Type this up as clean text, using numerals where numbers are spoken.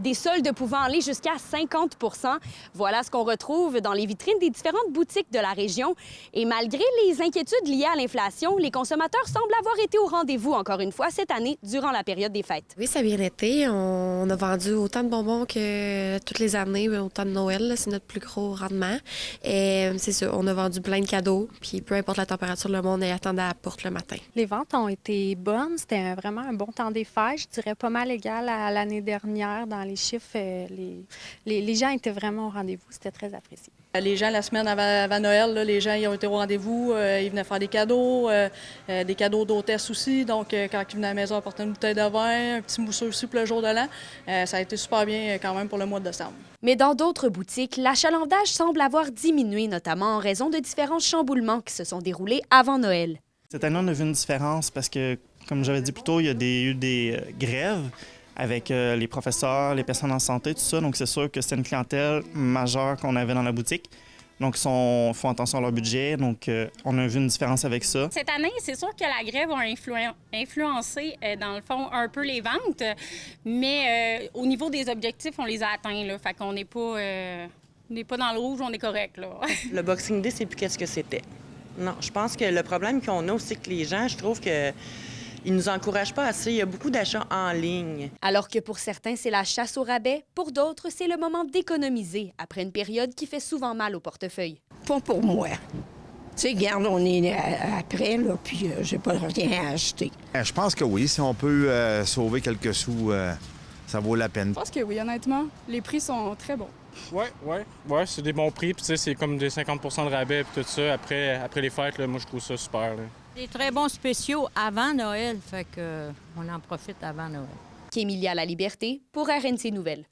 Des soldes pouvant aller jusqu'à 50 %. Voilà ce qu'on retrouve dans les vitrines des différentes boutiques de la région. Et malgré les inquiétudes liées à l'inflation, les consommateurs semblent avoir été au rendez-vous encore une fois cette année durant la période des fêtes. Oui, ça a bien été. On a vendu autant de bonbons que toutes les années, autant de Noël. là, C'est notre plus gros rendement. Et c'est ça, on a vendu plein de cadeaux. Puis peu importe la température, le monde attendait à la porte le matin. Les ventes ont été bonnes. C'était vraiment un bon temps des fêtes. Je dirais pas mal égal à l'année dernière dans les chiffres. Les gens étaient vraiment au rendez-vous. C'était très apprécié. Les gens, la semaine avant Noël, là, les gens ils ont été au rendez-vous. Ils venaient faire des cadeaux d'hôtesse aussi. Donc, quand ils venaient à la maison, apporter une bouteille de vin, un petit mousseux aussi pour le jour de l'an. Ça a été super bien quand même pour le mois de décembre. Mais dans d'autres boutiques, l'achalandage semble avoir diminué, notamment en raison de différents chamboulements qui se sont déroulés avant Noël. Cette année, on a vu une différence parce que, comme j'avais dit plus tôt, il y a eu des grèves avec les professeurs, les personnes en santé, tout ça. Donc, c'est sûr que c'est une clientèle majeure qu'on avait dans la boutique. Donc, ils font attention à leur budget. Donc, on a vu une différence avec ça. Cette année, c'est sûr que la grève a influencé, dans le fond, un peu les ventes. Mais au niveau des objectifs, on les a atteints. Là. Fait qu'on n'est pas dans le rouge, on est correct. Là. Le Boxing Day, c'est plus qu'est-ce que c'était. Non, je pense que le problème qu'on a aussi, c'est que les gens, je trouve que ils nous encouragent pas assez. Il y a beaucoup d'achats en ligne. Alors que pour certains, c'est la chasse au rabais, pour d'autres, c'est le moment d'économiser après une période qui fait souvent mal au portefeuille. Pas pour moi. Tu sais, regarde, on est après, là, puis j'ai pas rien à acheter. Je pense que oui. Si on peut sauver quelques sous, ça vaut la peine. Je pense que oui, honnêtement. Les prix sont très bons. Ouais, c'est des bons prix. Puis, tu sais, c'est comme des 50 % de rabais puis tout ça. Après les fêtes, là, moi, je trouve ça super. Là. Des très bons spéciaux avant Noël, fait que on en profite avant Noël. Kémilia La Liberté pour RNC Nouvelles.